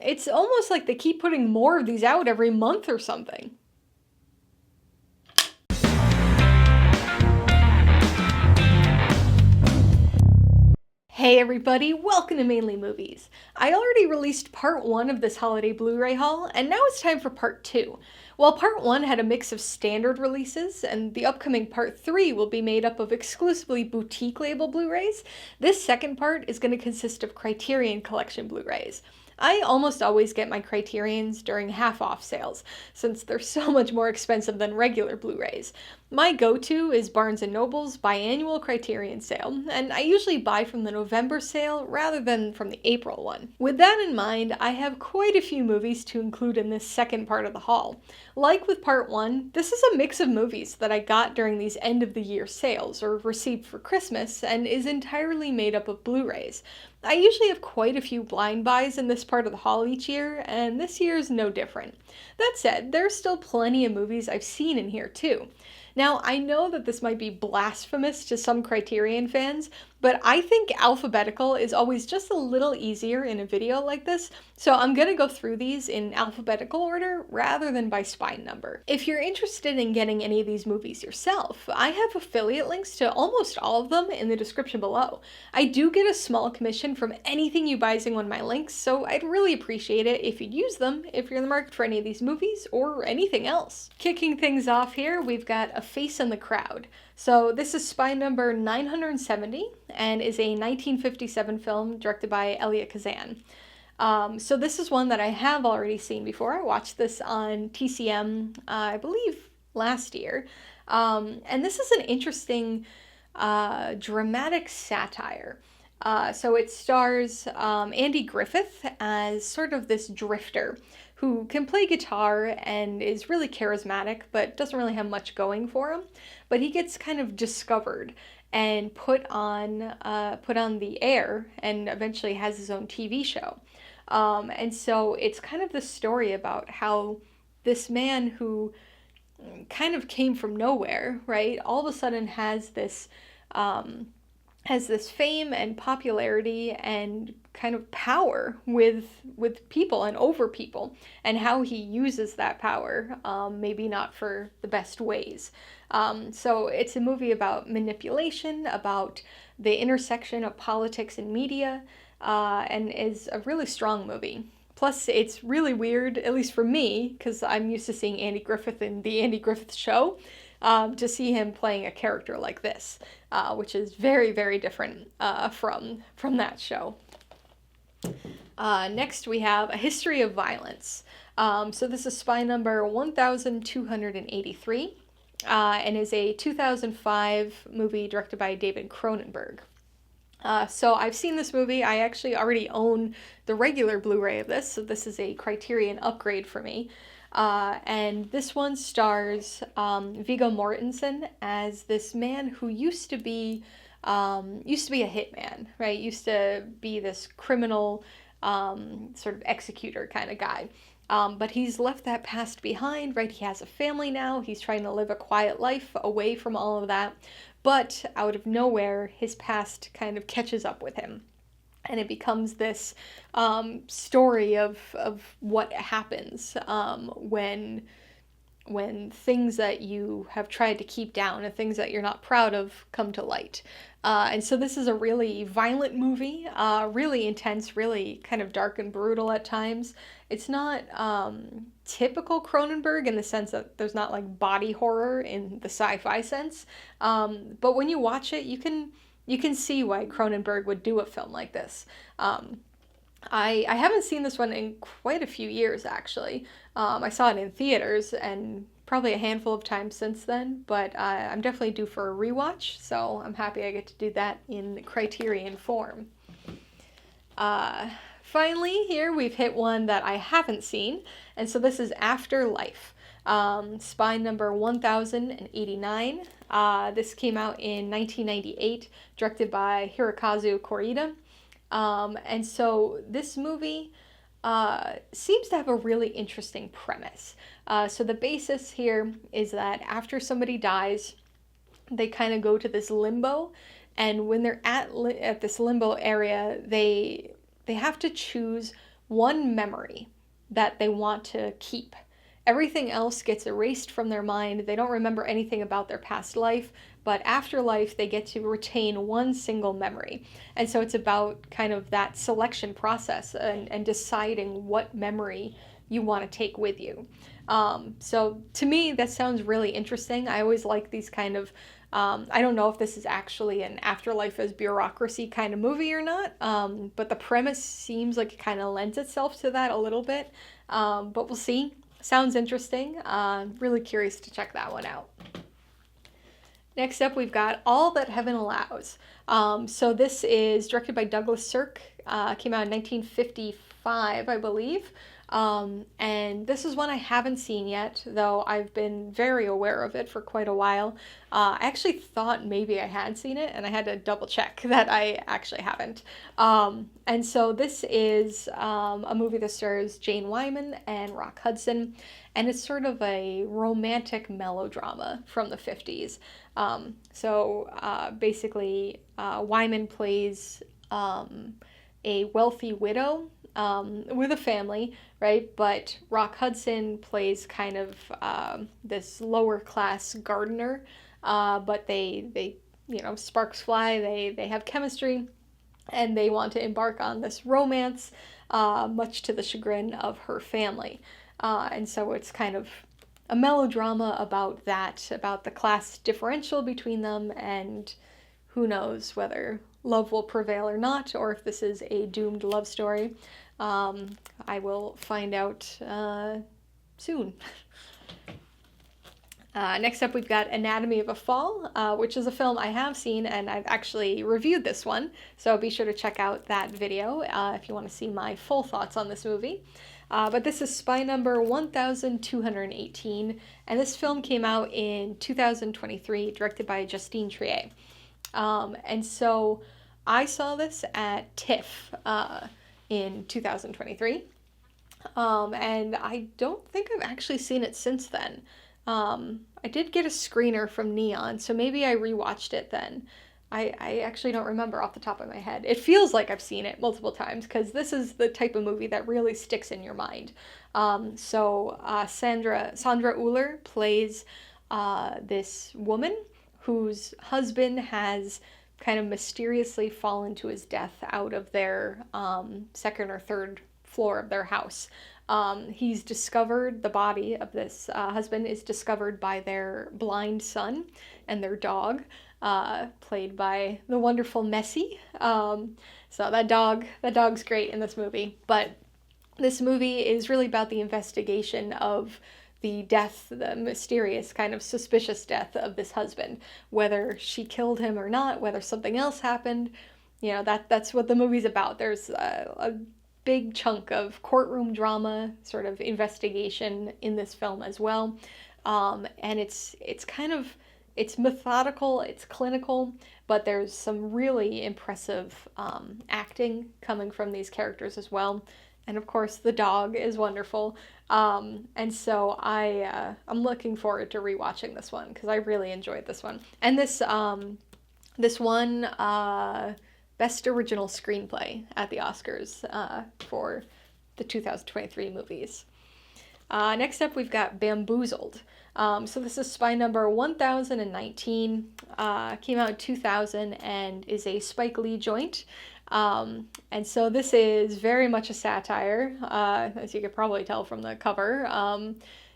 It's almost like they keep putting more of these out every month or something. Hey everybody, welcome to Mainely Movies. I already released part 1 of this holiday Blu-ray haul, and now it's time for part 2. While part 1 had a mix of standard releases, and the upcoming part 3 will be made up of exclusively boutique label Blu-rays, this second part is going to consist of Criterion Collection Blu-rays. I almost always get my Criterions during half-off sales, since they're so much more expensive than regular Blu-rays. My go-to is Barnes & Noble's biannual Criterion sale, and I usually buy from the November sale rather than from the April one. With that in mind, I have quite a few movies to include in this second part of the haul. Like with part 1, this is a mix of movies that I got during these end-of-the-year sales, or received for Christmas, and is entirely made up of Blu-rays. I usually have quite a few blind buys in this part of the haul each year, and this year is no different. That said, there's still plenty of movies I've seen in here too. Now, I know that this might be blasphemous to some Criterion fans, but I think alphabetical is always just a little easier in a video like this, so I'm gonna go through these in alphabetical order rather than by spine number. If you're interested in getting any of these movies yourself, I have affiliate links to almost all of them in the description below. I do get a small commission from anything you buy using one of my links, so I'd really appreciate it if you'd use them if you're in the market for any of these movies or anything else. Kicking things off here, we've got A Face in the Crowd. So this is spine number 970 and is a 1957 film directed by Elia Kazan. So this is one that I have already seen before. I watched this on TCM, I believe, last year. And this is an interesting dramatic satire. So it stars Andy Griffith as sort of this drifter who can play guitar and is really charismatic but doesn't really have much going for him. But he gets kind of discovered and put on the air and eventually has his own TV show. And so it's kind of the story about how this man who kind of came from nowhere, right, all of a sudden has this fame and popularity and kind of power with people and over people, and how he uses that power, maybe not for the best ways. So it's a movie about manipulation, about the intersection of politics and media, and is a really strong movie. Plus, it's really weird, at least for me, because I'm used to seeing Andy Griffith in The Andy Griffith Show, to see him playing a character like this, which is very, very different from that show. Next, we have A History of Violence. So this is spine number 1283, and is a 2005 movie directed by David Cronenberg. So I've seen this movie. I actually already own the regular Blu-ray of this, so this is a Criterion upgrade for me. And this one stars Viggo Mortensen as this man who used to be a hitman, right? Used to be this criminal sort of executor kind of guy. But he's left that past behind, right? He has a family now. He's trying to live a quiet life away from all of that. But out of nowhere, his past kind of catches up with him. And it becomes this story of what happens when things that you have tried to keep down and things that you're not proud of come to light. And so this is a really violent movie, really intense, really kind of dark and brutal at times. It's not typical Cronenberg in the sense that there's not like body horror in the sci-fi sense. But when you watch it, you can see why Cronenberg would do a film like this. I haven't seen this one in quite a few years, actually. I saw it in theaters and probably a handful of times since then, but I'm definitely due for a rewatch, so I'm happy I get to do that in Criterion form. Finally, here we've hit one that I haven't seen, and so this is Afterlife. Spine number 1089. This came out in 1998, directed by Hirokazu Koreeda. And so this movie seems to have a really interesting premise. So the basis here is that after somebody dies, they kind of go to this limbo, and when they're at this limbo area, they have to choose one memory that they want to keep. Everything else gets erased from their mind. They don't remember anything about their past life, but after life, they get to retain one single memory. And so it's about kind of that selection process and deciding what memory you want to take with you. So to me, that sounds really interesting. I always like these kind of, I don't know if this is actually an Afterlife as Bureaucracy kind of movie or not, but the premise seems like it kind of lends itself to that a little bit. But we'll see. Sounds interesting. Really curious to check that one out. Next up, we've got All That Heaven Allows. So this is directed by Douglas Sirk. Came out in 1955, I believe. And this is one I haven't seen yet, though I've been very aware of it for quite a while. I actually thought maybe I had seen it, and I had to double check that I actually haven't. And so this is a movie that stars Jane Wyman and Rock Hudson, and it's sort of a romantic melodrama from the 50s. Basically, Wyman plays a wealthy widow with a family, right? But Rock Hudson plays kind of this lower class gardener, but they sparks fly. They have chemistry, and they want to embark on this romance, much to the chagrin of her family. And so it's kind of a melodrama about that, about the class differential between them, and who knows whether love will prevail or not, or if this is a doomed love story. I will find out soon. Next up, we've got Anatomy of a Fall, which is a film I have seen, and I've actually reviewed this one, so be sure to check out that video if you want to see my full thoughts on this movie. But this is spy number 1218, and this film came out in 2023, directed by Justine Triet. And so I saw this at TIFF in 2023, and I don't think I've actually seen it since then. I did get a screener from Neon, so maybe I rewatched it then. I actually don't remember off the top of my head. It feels like I've seen it multiple times, because this is the type of movie that really sticks in your mind. Sandra Uller plays this woman whose husband has kind of mysteriously fallen to his death out of their second or third floor of their house. He's discovered, the body of this husband is discovered by their blind son and their dog, played by the wonderful Messi. So that dog's great in this movie. But this movie is really about the investigation of the death, the mysterious kind of suspicious death of this husband, whether she killed him or not, whether something else happened. That's what the movie's about. There's a big chunk of courtroom drama, sort of investigation in this film as well. And it's methodical, it's clinical, but there's some really impressive acting coming from these characters as well. And of course, the dog is wonderful. And so I'm looking forward to rewatching this one, because I really enjoyed this one. And this won Best Original Screenplay at the Oscars for the 2023 movies. Next up, we've got Bamboozled. So this is spy number 1019, came out in 2000, and is a Spike Lee joint. And so this is very much a satire, as you could probably tell from the cover.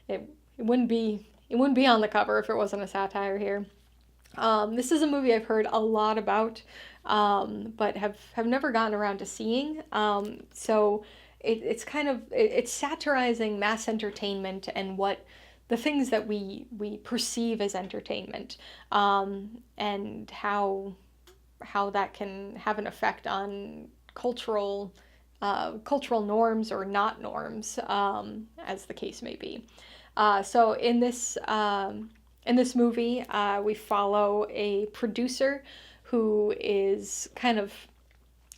It wouldn't be on the cover if it wasn't a satire here. This is a movie I've heard a lot about, but have never gotten around to seeing. So it's satirizing mass entertainment and what the things that we perceive as entertainment, and how that can have an effect on cultural norms or not norms, as the case may be. So in this movie, we follow a producer who is kind of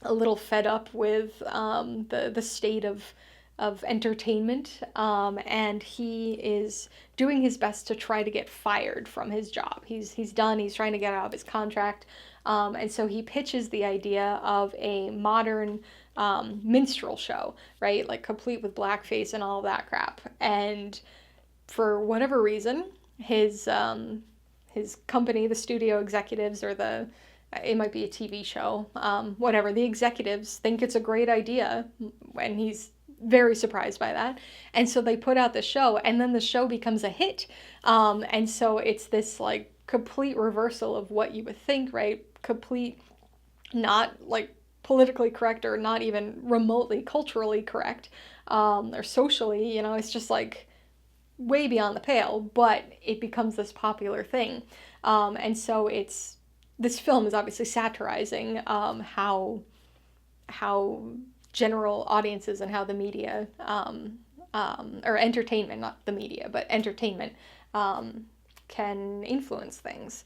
a little fed up with the state of entertainment, and he is doing his best to try to get fired from his job. He's done. He's trying to get out of his contract, and so he pitches the idea of a modern minstrel show, right? Like complete with blackface and all of that crap. And for whatever reason, his company, the studio executives, or it might be a TV show, whatever, the executives think it's a great idea, and he's very surprised by that. And so they put out the show, and then the show becomes a hit. And so it's this like complete reversal of what you would think, right? Complete, not like politically correct or not even remotely culturally correct, or socially, it's just like way beyond the pale, but it becomes this popular thing. And so this film is obviously satirizing how general audiences and how the media, or entertainment, not the media, but entertainment, can influence things.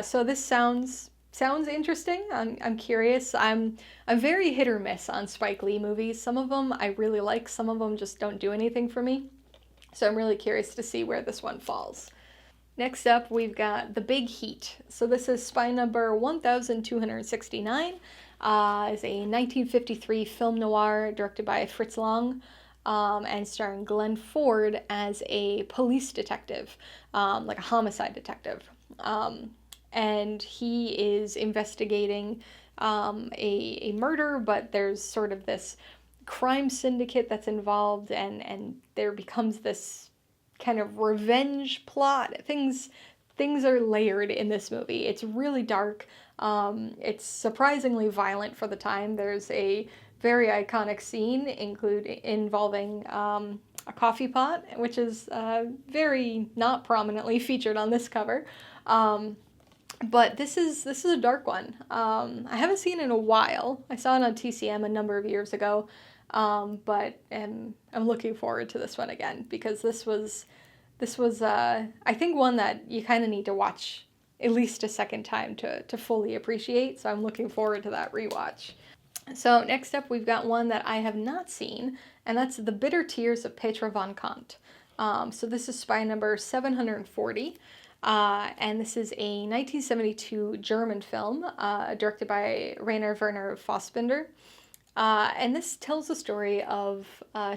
So this sounds interesting. I'm curious. I'm very hit or miss on Spike Lee movies. Some of them I really like, some of them just don't do anything for me. So I'm really curious to see where this one falls. Next up, we've got The Big Heat. So this is spy number 1269. It's a 1953 film noir directed by Fritz Lang, and starring Glenn Ford as a police detective, like a homicide detective. And he is investigating a murder, but there's sort of this crime syndicate that's involved, and there becomes this kind of revenge plot. Things are layered in this movie. It's really dark. It's surprisingly violent for the time. There's a very iconic scene involving a coffee pot, which is very not prominently featured on this cover. But this is a dark one. I haven't seen it in a while. I saw it on TCM a number of years ago. But I'm looking forward to this one again, because this was I think one that you kind of need to watch at least a second time to fully appreciate. So I'm looking forward to that rewatch. So next up, we've got one that I have not seen, and that's The Bitter Tears of Petra von Kant. So this is spy number 740. And this is a 1972 German film, directed by Rainer Werner Fassbinder. And this tells the story of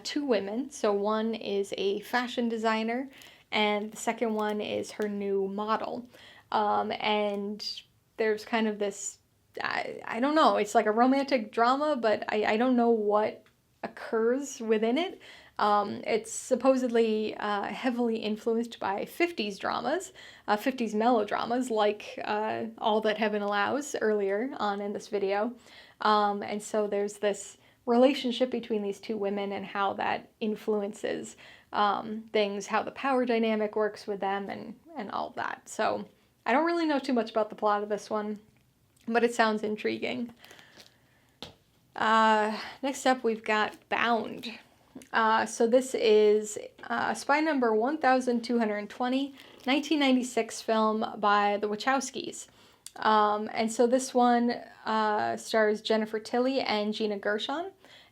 two women. So one is a fashion designer, and the second one is her new model. And there's kind of this, I don't know, it's like a romantic drama, but I don't know what occurs within it. It's supposedly heavily influenced by 50s dramas, 50s melodramas, like All That Heaven Allows earlier on in this video. And so there's this relationship between these two women and how that influences things, how the power dynamic works with them, and all of that. So I don't really know too much about the plot of this one, but it sounds intriguing. Next up, we've got Bound. So this is spy number 1220, 1996 film by the Wachowskis. And so this one stars Jennifer Tilly and Gina Gershon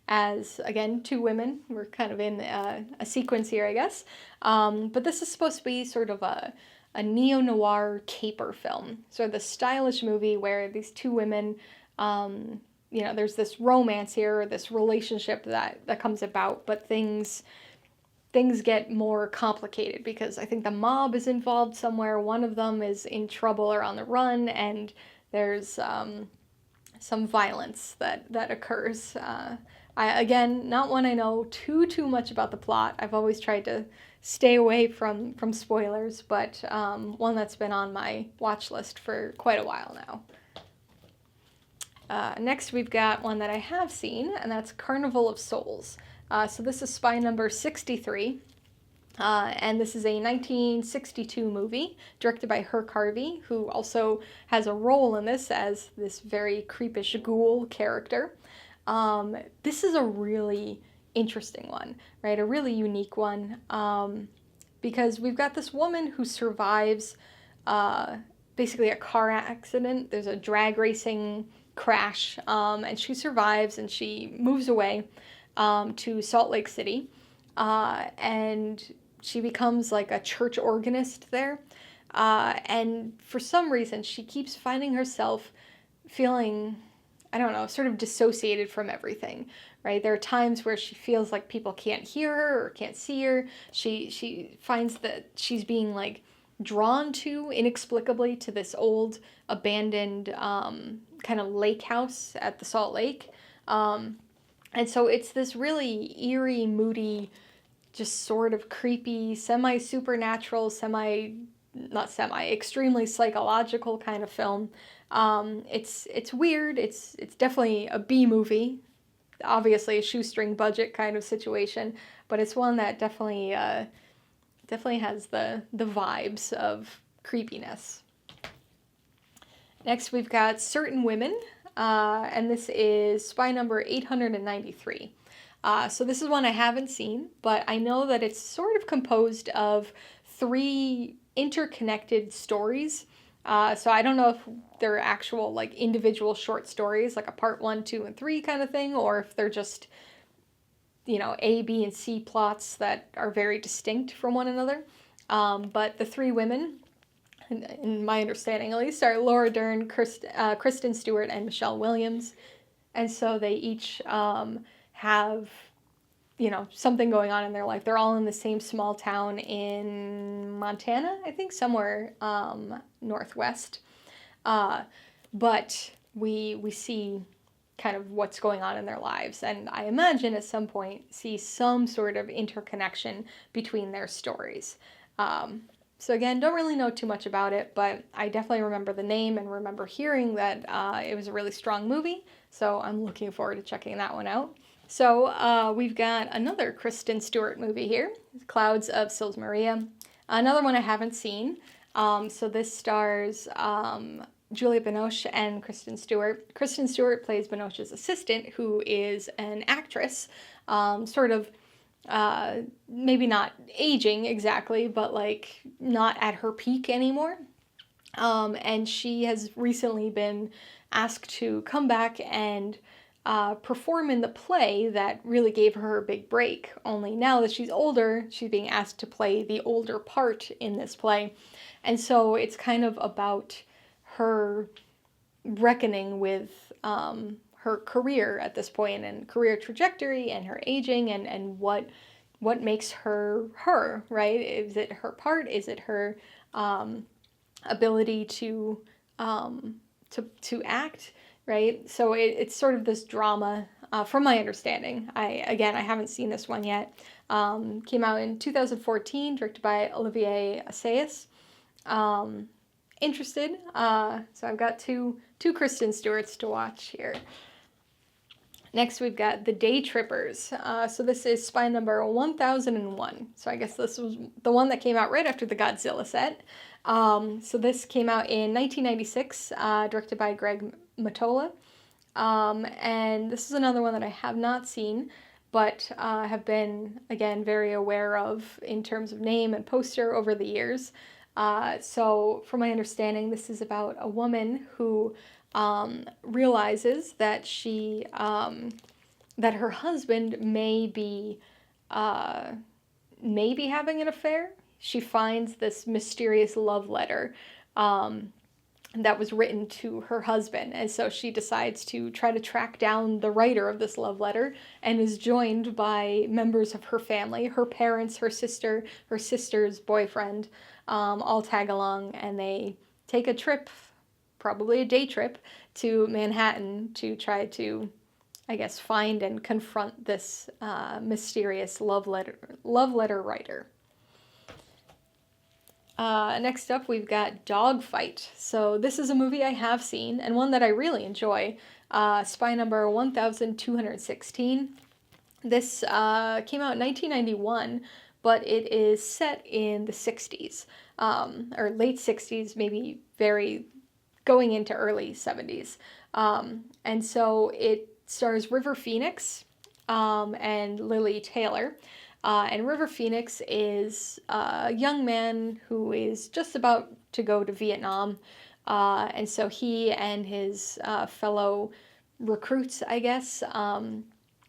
as, again, two women. We're kind of in a sequence here, I guess. But this is supposed to be sort of a neo-noir caper film. So the stylish movie where these two women, there's this romance here, this relationship that comes about, but things get more complicated because I think the mob is involved somewhere. One of them is in trouble or on the run, and there's some violence that occurs. Again, not one I know too much about the plot. I've always tried to stay away from spoilers, but one that's been on my watch list for quite a while now. Next, we've got one that I have seen, and that's Carnival of Souls. So this is spy number 63, and this is a 1962 movie directed by Herc Harvey, who also has a role in this as this very creepish ghoul character. This is a really interesting one, right? A really unique one, because we've got this woman who survives basically a car accident. There's a drag racing crash, and she survives, and she moves away to Salt Lake City, and she becomes like a church organist there, and for some reason she keeps finding herself feeling I don't know, sort of dissociated from everything, right? There are times where she feels like people can't hear her or can't see her. She finds that she's being like drawn to inexplicably to this old abandoned kind of lake house at the Salt Lake. And so it's this really eerie, moody, just sort of creepy, semi-supernatural, extremely psychological kind of film. It's weird. It's definitely a B movie, obviously a shoestring budget kind of situation, but it's one that definitely has the vibes of creepiness. Next, we've got Certain Women, and this is spy number 893. So this is one I haven't seen, but I know that it's sort of composed of 3 interconnected stories. So I don't know if they're actual like individual short stories, like a part 1, 2, and 3 kind of thing, or if they're just, A, B, and C plots that are very distinct from one another. But the 3 women, in my understanding at least, are Laura Dern, Kristen Stewart, and Michelle Williams. And so they each have, something going on in their life. They're all in the same small town in Montana, I think, somewhere northwest. But we see kind of what's going on in their lives, and I imagine at some point see some sort of interconnection between their stories. So again, don't really know too much about it, but I definitely remember the name and remember hearing that it was a really strong movie, so I'm looking forward to checking that one out. So we've got another Kristen Stewart movie here, Clouds of Sils Maria. Another one I haven't seen. So this stars Julia Binoche and Kristen Stewart. Kristen Stewart plays Binoche's assistant, who is an actress, sort of maybe not aging exactly, but like not at her peak anymore. And she has recently been asked to come back and perform in the play that really gave her a big break. Only now that she's older, she's being asked to play the older part in this play. And so it's kind of about her reckoning with her career at this point and career trajectory and her aging and what makes her her, right? Is it her part? Is it her ability to act, right? So it's sort of this drama, from my understanding. I haven't seen this one yet. Came out in 2014, directed by Olivier Assayas. Interested. So I've got two Kristen Stewarts to watch here. Next, we've got The Day Trippers. So this is spy number 1001. So I guess this was the one that came out right after the Godzilla set. So this came out in 1996, directed by Greg Mottola. And this is another one that I have not seen, but have been, again, very aware of in terms of name and poster over the years. So from my understanding, this is about a woman who realizes that that her husband may be having an affair. She finds this mysterious love letter that was written to her husband, and so she decides to try to track down the writer of this love letter, and is joined by members of her family, her parents, her sister, her sister's boyfriend, all tag along, and they take a trip, probably a day trip, to Manhattan to try to, I guess, find and confront this mysterious love letter writer. Next up, we've got Dogfight. So this is a movie I have seen, and one that I really enjoy. Spy number 1216. This came out in 1991, but it is set in the 60s, or late 60s, maybe going into early 70s. And so it stars River Phoenix and Lily Taylor. And River Phoenix is a young man who is just about to go to Vietnam. And so he and his fellow recruits, I guess,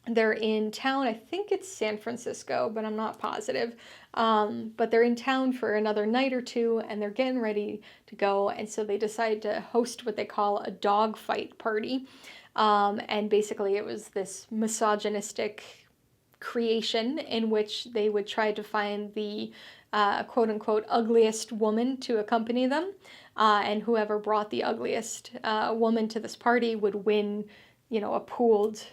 they're in town. I think it's San Francisco, but I'm not positive. But they're in town for another night or two, and they're getting ready to go. And so they decide to host what they call a dog fight party. And basically it was this misogynistic creation in which they would try to find the quote unquote ugliest woman to accompany them. And whoever brought the ugliest woman to this party would win, a pooled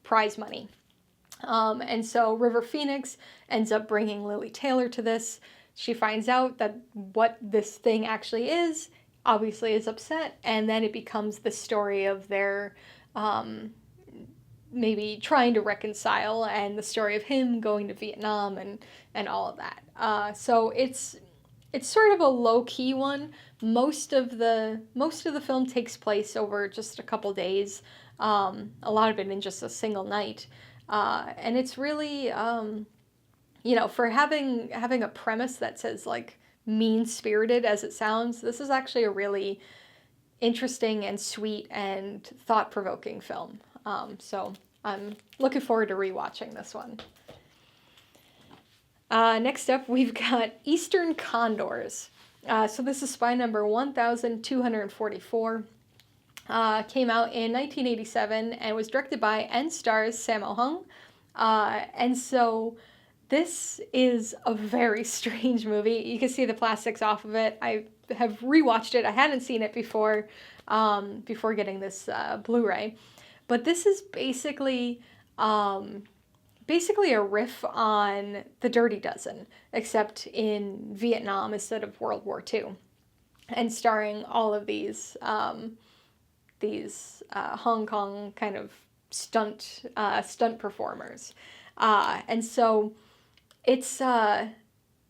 prize money. And so River Phoenix ends up bringing Lily Taylor to this. She finds out that what this thing actually is, obviously is upset, and then it becomes the story of their maybe trying to reconcile, and the story of him going to Vietnam and all of that. So it's sort of a low-key one. Most of the film takes place over just a couple days, a lot of it in just a single night. And it's really, for having a premise that says, like, mean-spirited as it sounds, this is actually a really interesting and sweet and thought-provoking film. So I'm looking forward to rewatching this one. Next up, we've got Eastern Condors. So this is spy number 1244. Came out in 1987 and was directed by and stars Sammo Hung. And so this is a very strange movie. You can see the plastics off of it. I have rewatched it. I hadn't seen it before getting this Blu-ray. But this is basically a riff on The Dirty Dozen, except in Vietnam instead of World War II, and starring all of these Hong Kong kind of stunt performers. And so it's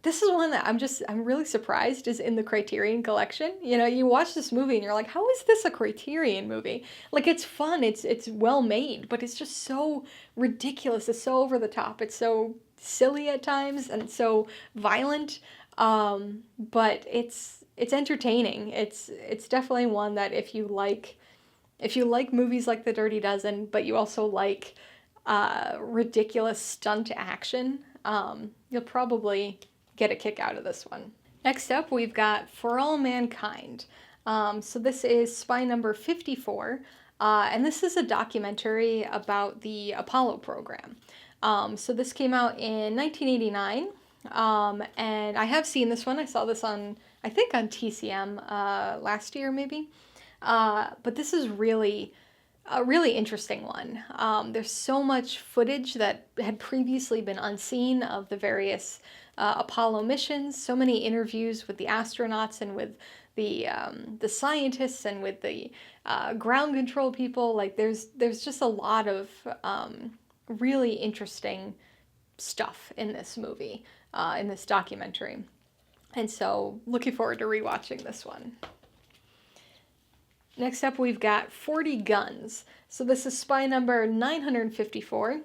this is one that I'm really surprised is in the Criterion Collection. You watch this movie and you're like, how is this a Criterion movie? Like, it's fun, it's well made, but it's just so ridiculous. It's so over the top. It's so silly at times and so violent. But it's entertaining. It's definitely one that if you like movies like The Dirty Dozen, but you also like ridiculous stunt action, you'll probably get a kick out of this one. Next up, we've got For All Mankind. So this is spy number 54, and this is a documentary about the Apollo program. So this came out in 1989, and I have seen this one. I saw this on TCM last year, maybe. But this is really a really interesting one. There's so much footage that had previously been unseen of the various Apollo missions, so many interviews with the astronauts and with the scientists and with the ground control people. Like, there's just a lot of really interesting stuff in this movie, in this documentary. And so looking forward to rewatching this one. Next up, we've got 40 Guns. So this is spy number 954.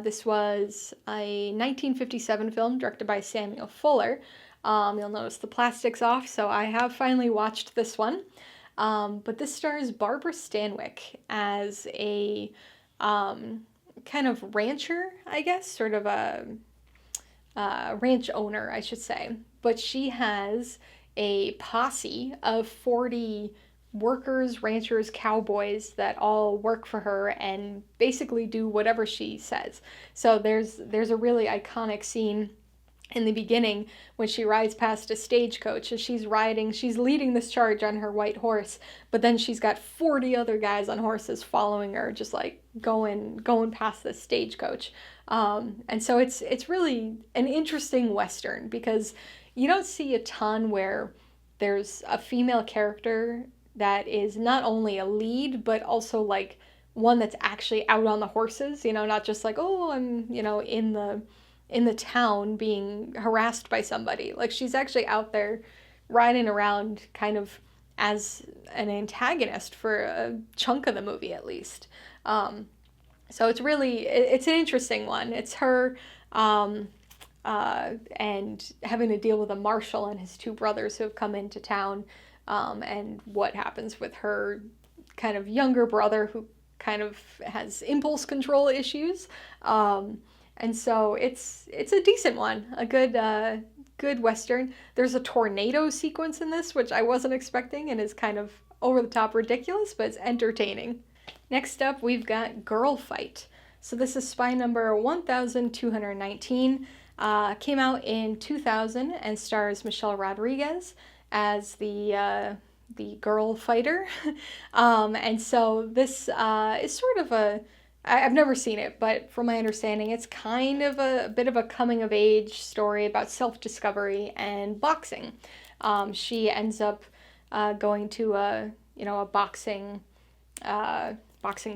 This was a 1957 film directed by Samuel Fuller. You'll notice the plastic's off, so I have finally watched this one. But this stars Barbara Stanwyck as a kind of rancher, I guess, sort of a ranch owner, I should say. But she has a posse of 40 workers, ranchers, cowboys that all work for her and basically do whatever she says. So there's a really iconic scene in the beginning when she rides past a stagecoach and she's leading this charge on her white horse, but then she's got 40 other guys on horses following her, just like going past this stagecoach. And so it's really an interesting Western because you don't see a ton where there's a female character that is not only a lead, but also like one that's actually out on the horses, not just like, oh, I'm, in the town being harassed by somebody. Like, she's actually out there riding around kind of as an antagonist for a chunk of the movie, at least. So it's an interesting one. It's her, and having to deal with a marshal and his two brothers who have come into town, and what happens with her kind of younger brother who kind of has impulse control issues. And so it's a decent one, a good Western. There's a tornado sequence in this, which I wasn't expecting and is kind of over the top ridiculous, but it's entertaining. Next up, we've got Girl Fight. So this is spy number 1219. Came out in 2000 and stars Michelle Rodriguez as the girl fighter. And so this is sort of I've never seen it, but from my understanding, it's kind of a bit of a coming of age story about self-discovery and boxing. She ends up going to a boxing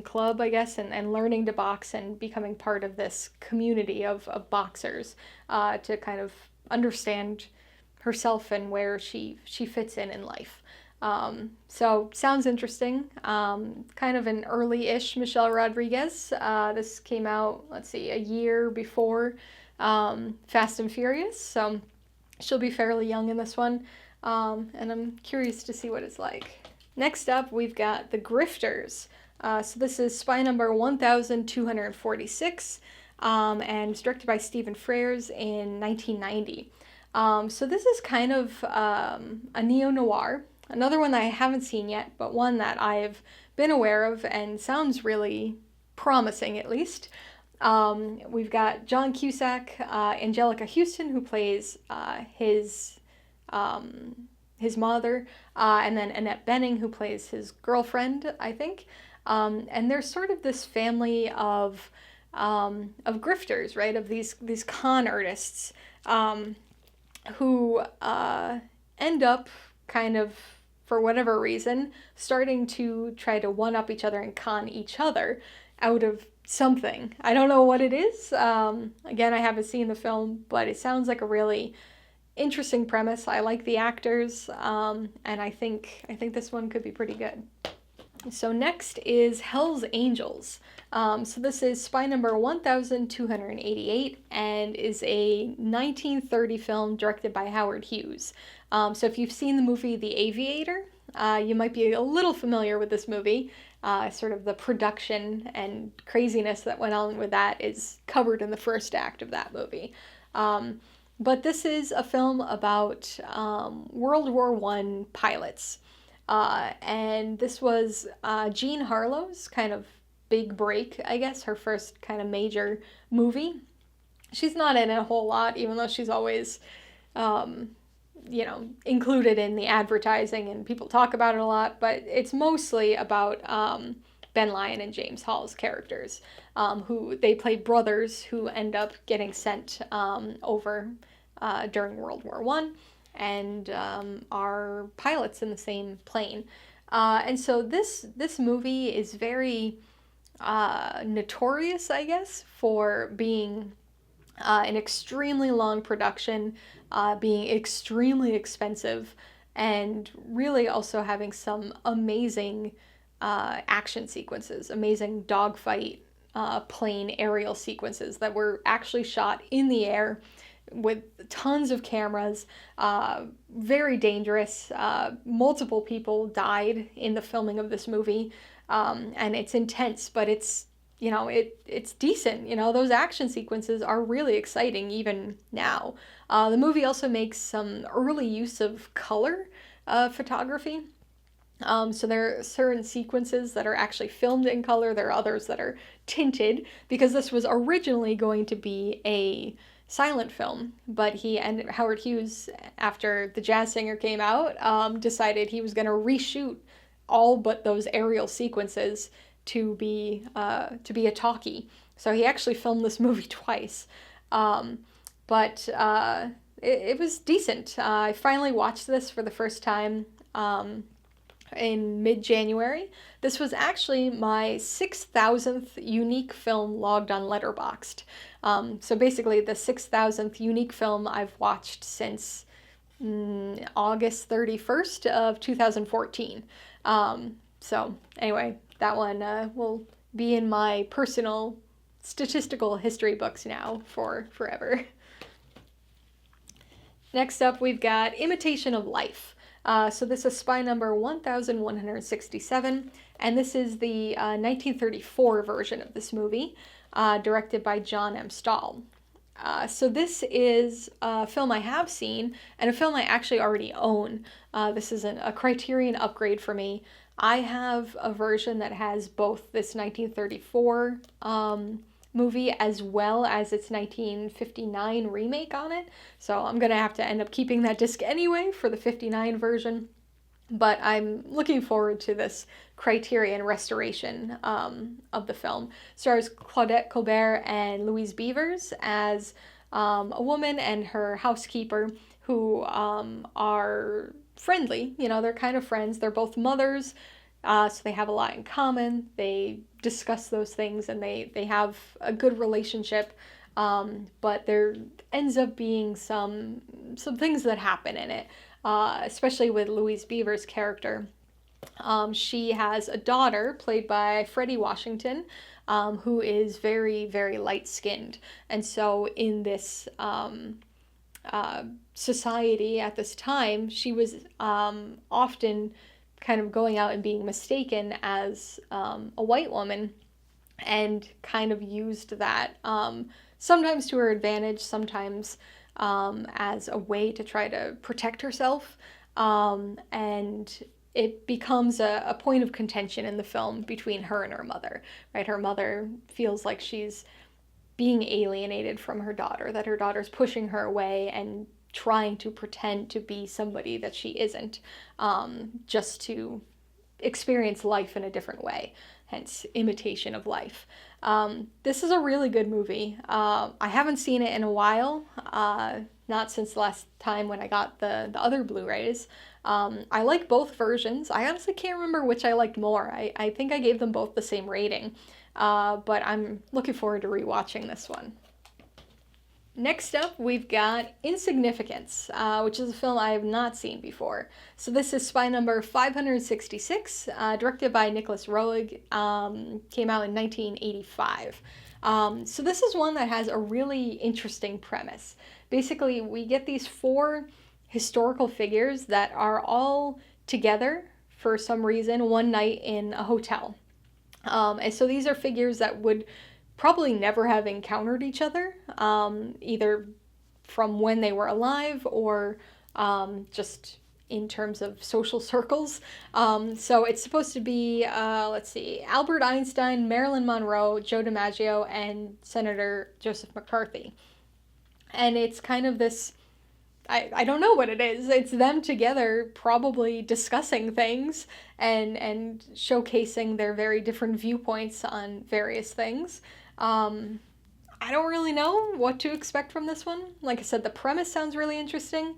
club, I guess, and learning to box and becoming part of this community of boxers to kind of understand herself and where she fits in life. So sounds interesting. Kind of an early-ish Michelle Rodriguez. This came out, let's see, a year before Fast and Furious, so she'll be fairly young in this one, and I'm curious to see what it's like. Next up, we've got The Grifters. So this is spy number 1246, and it's directed by Stephen Frears in 1990. So this is kind of a neo-noir, another one that I haven't seen yet, but one that I've been aware of and sounds really promising, at least. We've got John Cusack, Angelica Houston, who plays his mother, and then Annette Bening, who plays his girlfriend, I think. And there's sort of this family of grifters, right? Of these con artists who end up kind of, for whatever reason, starting to try to one-up each other and con each other out of something. I don't know what it is. Again, I haven't seen the film, but it sounds like a really interesting premise. I like the actors, and I think this one could be pretty good. So next is Hell's Angels. So this is spy number 1288 and is a 1930 film directed by Howard Hughes. So if you've seen the movie The Aviator, you might be a little familiar with this movie. Sort of the production and craziness that went on with that is covered in the first act of that movie. But this is a film about World War I pilots. And this was Jean Harlow's kind of big break, I guess, her first kind of major movie. She's not in it a whole lot, even though she's always, included in the advertising and people talk about it a lot, but it's mostly about Ben Lyon and James Hall's characters, who they play brothers who end up getting sent over during World War I. And are pilots in the same plane. And so this movie is very notorious, I guess, for being an extremely long production, being extremely expensive, and really also having some amazing action sequences, amazing dogfight, plane aerial sequences that were actually shot in the air with tons of cameras, very dangerous. Multiple people died in the filming of this movie, and it's intense, but it's decent. Those action sequences are really exciting even now. The movie also makes some early use of color photography. So there are certain sequences that are actually filmed in color. There are others that are tinted, because this was originally going to be a silent film, but Howard Hughes, after The Jazz Singer came out, decided he was going to reshoot all but those aerial sequences to be a talkie. So he actually filmed this movie twice, but it was decent. I finally watched this for the first time in mid-January. This was actually my 6,000th unique film logged on Letterboxd. So basically the 6,000th unique film I've watched since August 31st of 2014. So anyway, that one will be in my personal statistical history books now for forever. Next up, we've got Imitation of Life. So this is spy number 1167, and this is the 1934 version of this movie, directed by John M. Stahl. So this is a film I have seen and a film I actually already own. This is a Criterion upgrade for me. I have a version that has both this 1934 movie as well as its 1959 remake on it. So I'm going to have to end up keeping that disc anyway for the 59 version. But I'm looking forward to this Criterion restoration of the film. Stars Claudette Colbert and Louise Beavers as a woman and her housekeeper who are friendly. You know, they're kind of friends. They're both mothers, so they have a lot in common. They discuss those things and they have a good relationship. But there ends up being some things that happen in it. Especially with Louise Beaver's character. She has a daughter played by Freddie Washington, who is very, very light-skinned. And so in this society at this time, she was often kind of going out and being mistaken as a white woman and kind of used that sometimes to her advantage, sometimes as a way to try to protect herself. And it becomes a point of contention in the film between her and her mother, right? Her mother feels like she's being alienated from her daughter, that her daughter's pushing her away and trying to pretend to be somebody that she isn't, just to experience life in a different way, hence imitation of life. This is a really good movie. I haven't seen it in a while, not since the last time when I got the other Blu-rays. I like both versions. I honestly can't remember which I liked more. I think I gave them both the same rating, but I'm looking forward to rewatching this one. Next up, we've got Insignificance, which is a film I have not seen before. So this is spy number 566, directed by Nicholas Roeg, came out in 1985. So this is one that has a really interesting premise. Basically, we get these 4 historical figures that are all together for some reason one night in a hotel. And so these are figures that would probably never have encountered each other, either from when they were alive or just in terms of social circles. So it's supposed to be, let's see, Albert Einstein, Marilyn Monroe, Joe DiMaggio, and Senator Joseph McCarthy. And it's kind of this, I don't know what it is. It's them together probably discussing things and showcasing their very different viewpoints on various things. I don't really know what to expect from this one. Like I said, the premise sounds really interesting.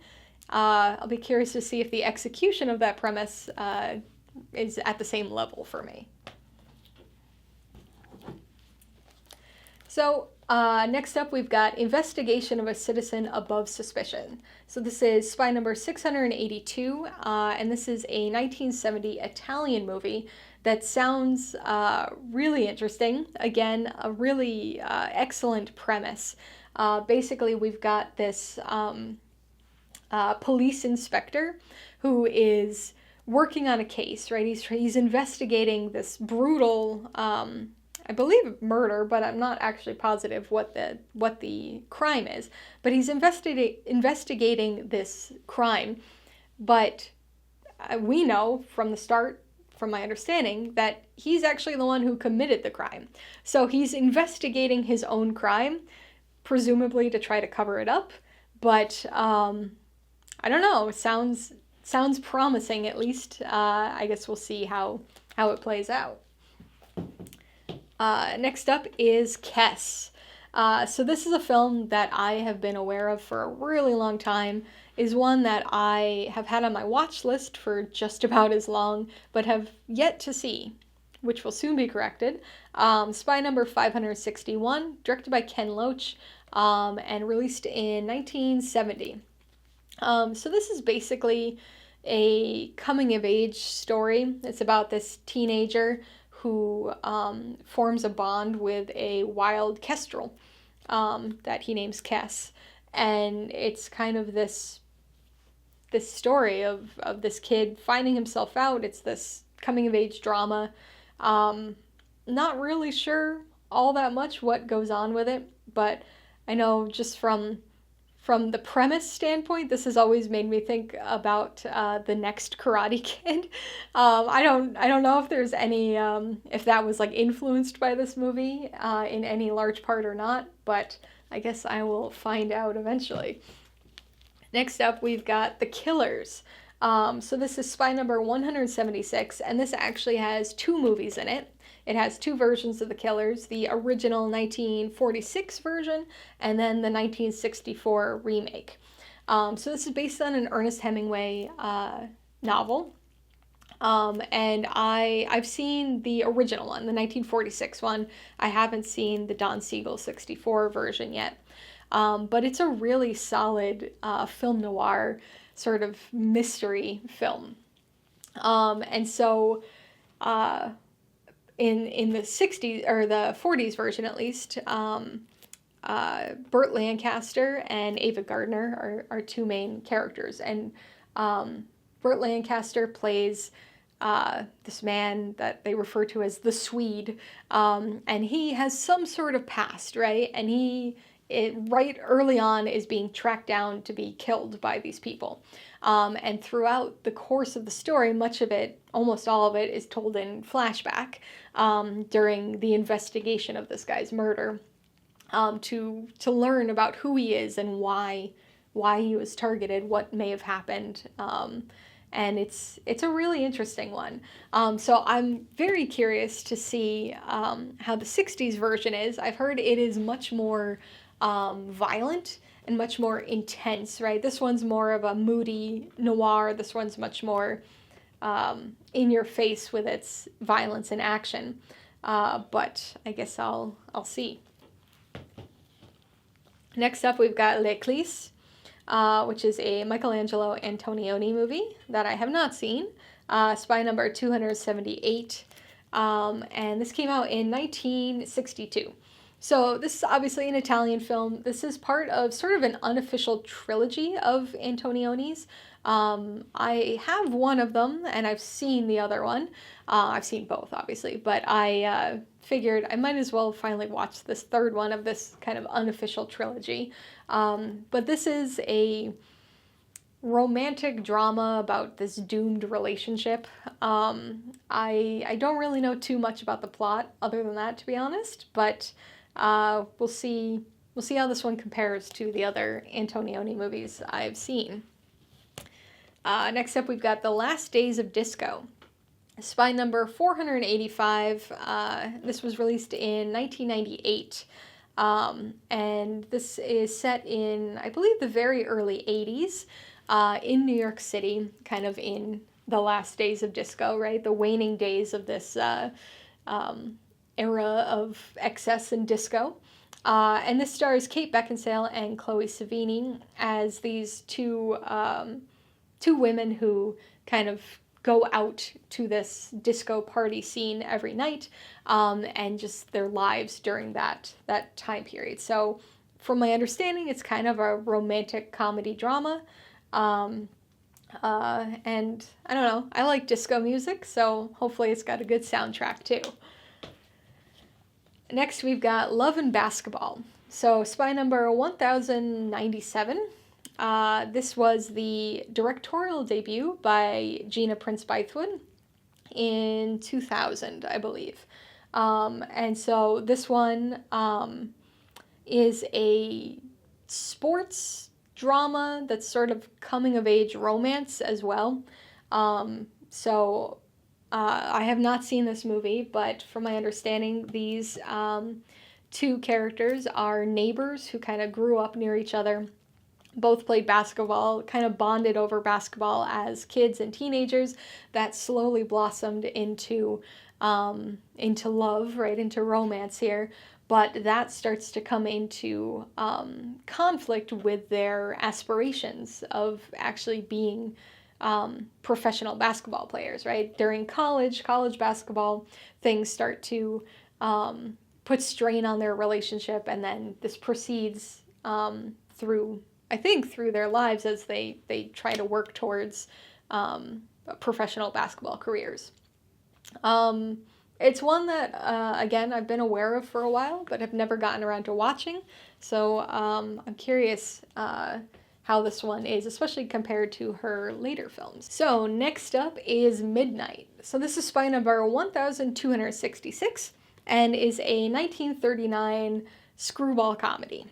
I'll be curious to see if the execution of that premise is at the same level for me. So, next up we've got Investigation of a Citizen Above Suspicion. So this is spy number 682, and this is a 1970 Italian movie that sounds really interesting. Again, a really excellent premise. Basically, we've got this police inspector who is working on a case, right? He's investigating this brutal, I believe, murder, but I'm not actually positive what the crime is. But he's investigating this crime, but we know from the start, from my understanding, that he's actually the one who committed the crime. So he's investigating his own crime, presumably to try to cover it up. But I don't know. Sounds promising, at least. I guess we'll see how it plays out. Next up is Kess. So this is a film that I have been aware of for a really long time. Is one that I have had on my watch list for just about as long, but have yet to see, which will soon be corrected. Spy number 561, directed by Ken Loach, and released in 1970. So this is basically a coming-of-age story. It's about this teenager who forms a bond with a wild kestrel that he names Kess. And it's kind of this story of this kid finding himself out. It's this coming-of-age drama. Not really sure all that much what goes on with it, but I know just from the premise standpoint, this has always made me think about the next Karate Kid. I don't know if there's any if that was like influenced by this movie in any large part or not, but I guess I will find out eventually. Next up, we've got The Killers. So this is spy number 176, and this actually has two movies in it. It has two versions of The Killers, the original 1946 version and then the 1964 remake. So this is based on an Ernest Hemingway novel. And I've seen the original one, the 1946 one. I haven't seen the Don Siegel 64 version yet. But it's a really solid film noir sort of mystery film. And so in the 60s or the 40s version at least, Burt Lancaster and Ava Gardner are two main characters. And Burt Lancaster plays this man that they refer to as the Swede, and he has some sort of past, right? And right early on is being tracked down to be killed by these people. And throughout the course of the story, much of it, almost all of it, is told in flashback during the investigation of this guy's murder, to learn about who he is and why he was targeted, what may have happened. And it's a really interesting one. So I'm very curious to see how the 60s version is. I've heard it is much more violent and much more intense, right? This one's more of a moody noir. This one's much more in your face with its violence and action. But I guess I'll see. Next up, we've got L'Eclisse, which is a Michelangelo Antonioni movie that I have not seen. Spy number 278. And this came out in 1962. So this is obviously an Italian film. This is part of sort of an unofficial trilogy of Antonioni's. I have one of them, and I've seen the other one. I've seen both, obviously, but I figured I might as well finally watch this third one of this kind of unofficial trilogy. But this is a romantic drama about this doomed relationship. I don't really know too much about the plot other than that, to be honest, but we'll see how this one compares to the other Antonioni movies I've seen. Next up, we've got The Last Days of Disco. Spy number 485. This was released in 1998. And this is set in, I believe, the very early 80s in New York City, kind of in the last days of disco, right? The waning days of this era of excess and disco. And this stars Kate Beckinsale and Chloe Sevigny as these two women who kind of go out to this disco party scene every night, and just their lives during that time period. So from my understanding, it's kind of a romantic comedy drama. And I don't know, I like disco music, so hopefully it's got a good soundtrack too. Next, we've got Love and Basketball. So spy number 1097. This was the directorial debut by Gina Prince Bythewood in 2000, I believe. And so this one is a sports drama that's sort of coming of age romance as well. So I have not seen this movie, but from my understanding, these two characters are neighbors who kind of grew up near each other. Both played basketball, kind of bonded over basketball as kids and teenagers. That slowly blossomed into love, right, into romance here. But that starts to come into conflict with their aspirations of actually being professional basketball players, right? During college basketball, things start to put strain on their relationship, and then this proceeds through their lives as they try to work towards professional basketball careers. It's one that, again, I've been aware of for a while, but have never gotten around to watching. So I'm curious how this one is, especially compared to her later films. So next up is Midnight. So this is spy number 1266 and is a 1939 screwball comedy.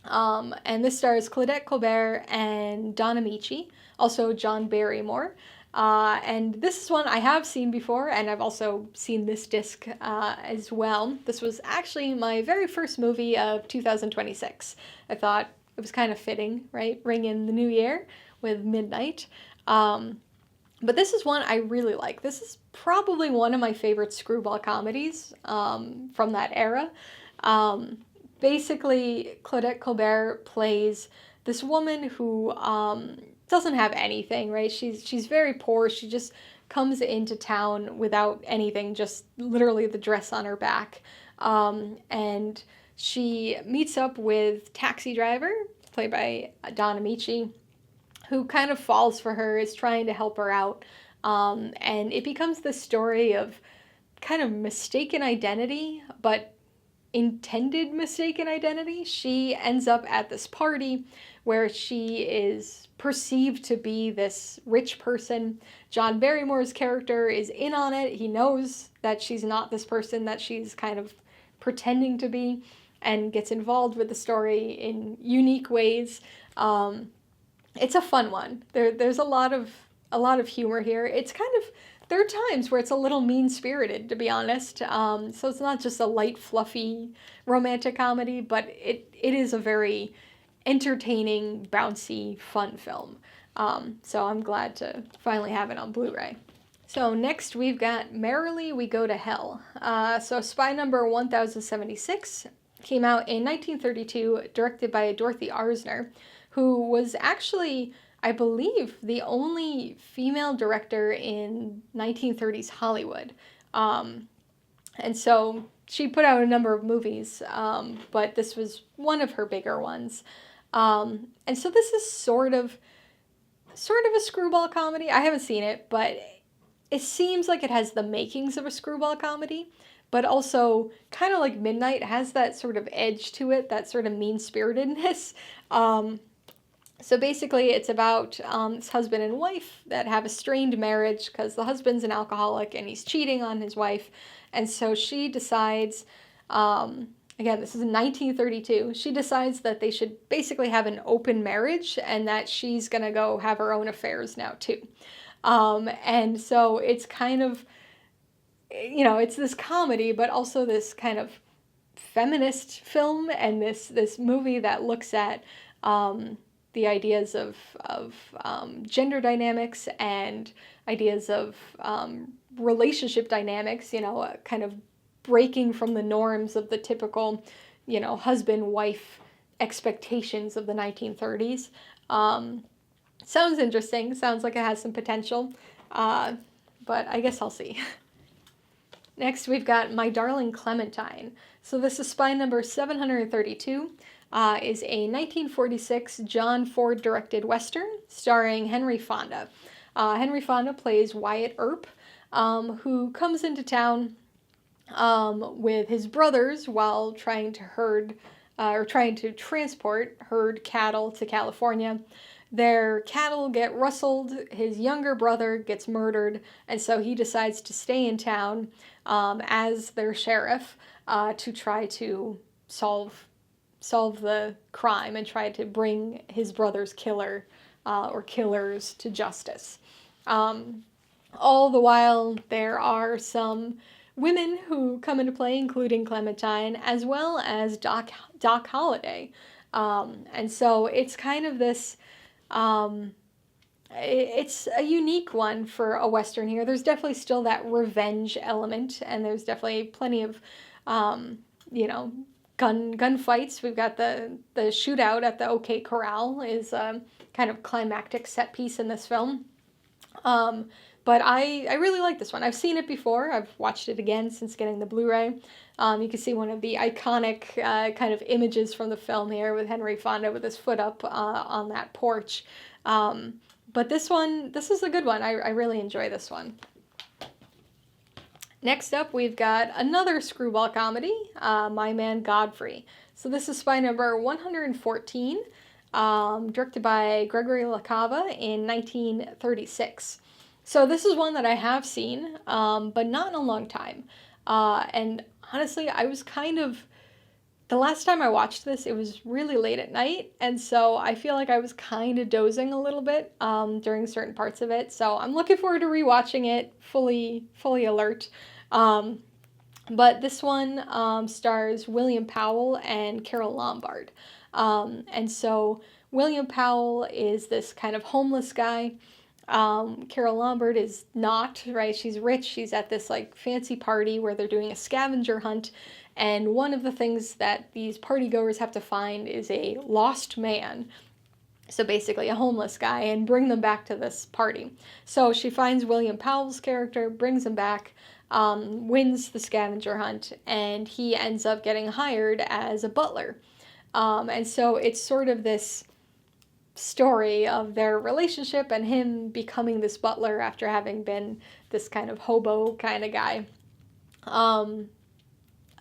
And this stars Claudette Colbert and Don Amici, also John Barrymore. And this is one I have seen before, and I've also seen this disc as well. This was actually my very first movie of 2026. I thought it was kind of fitting, right? Ring in the new year with Midnight. But this is one I really like. This is probably one of my favorite screwball comedies from that era. Basically, Claudette Colbert plays this woman who doesn't have anything, right? She's very poor. She just comes into town without anything, just literally the dress on her back. And she meets up with Taxi Driver, played by Don Amici, who kind of falls for her, is trying to help her out. And it becomes the story of kind of mistaken identity, but intended mistaken identity. She ends up at this party where she is perceived to be this rich person. John Barrymore's character is in on it. He knows that she's not this person that she's kind of pretending to be, and gets involved with the story in unique ways. It's a fun one. There's a lot of humor here. It's kind of, there are times where it's a little mean-spirited, to be honest. So it's not just a light, fluffy romantic comedy, but it is a very entertaining, bouncy, fun film. So I'm glad to finally have it on Blu-ray. So next we've got Merrily We Go to Hell. So spy number 1076 came out in 1932, directed by Dorothy Arzner, who was actually, I believe, the only female director in 1930s Hollywood. And so she put out a number of movies, but this was one of her bigger ones. And so this is sort of a screwball comedy. I haven't seen it, but it seems like it has the makings of a screwball comedy, but also kind of like Midnight, has that sort of edge to it, that sort of mean-spiritedness. So basically it's about this husband and wife that have a strained marriage because the husband's an alcoholic and he's cheating on his wife. And so she decides, again, this is in 1932, she decides that they should basically have an open marriage and that she's going to go have her own affairs now too. And so it's kind of, it's this comedy, but also this kind of feminist film, and this movie that looks at the ideas of gender dynamics and ideas of relationship dynamics, kind of breaking from the norms of the typical, husband-wife expectations of the 1930s. Sounds interesting. Sounds like it has some potential, but I guess I'll see. Next, we've got My Darling Clementine. So this is spy number 732. Is a 1946 John Ford-directed Western starring Henry Fonda. Henry Fonda plays Wyatt Earp, who comes into town with his brothers while trying to transport herd cattle to California. Their cattle get rustled, his younger brother gets murdered, and so he decides to stay in town as their sheriff to try to solve the crime and try to bring his brother's killer or killers to justice. All the while, there are some women who come into play, including Clementine, as well as Doc Holliday. And so it's kind of this, it's a unique one for a Western here. There's definitely still that revenge element, and there's definitely plenty of, gun fights. We've got the shootout at the OK Corral is a kind of climactic set piece in this film. But I really like this one. I've seen it before. I've watched it again since getting the Blu-ray. You can see one of the iconic kind of images from the film here with Henry Fonda with his foot up on that porch. But this is a good one. I really enjoy this one. Next up, we've got another screwball comedy, My Man Godfrey. So this is spy number 114, directed by Gregory LaCava in 1936. So this is one that I have seen, but not in a long time. And honestly, the last time I watched this, it was really late at night, and so I feel like I was kind of dozing a little bit during certain parts of it. So I'm looking forward to rewatching it fully alert. But this one stars William Powell and Carol Lombard. And so William Powell is this kind of homeless guy. Carol Lombard is not, right? She's rich. She's at this like fancy party where they're doing a scavenger hunt. And one of the things that these partygoers have to find is a lost man. So basically a homeless guy, and bring them back to this party. So she finds William Powell's character, brings him back, wins the scavenger hunt, and he ends up getting hired as a butler. And so it's sort of this story of their relationship and him becoming this butler after having been this kind of hobo kind of guy.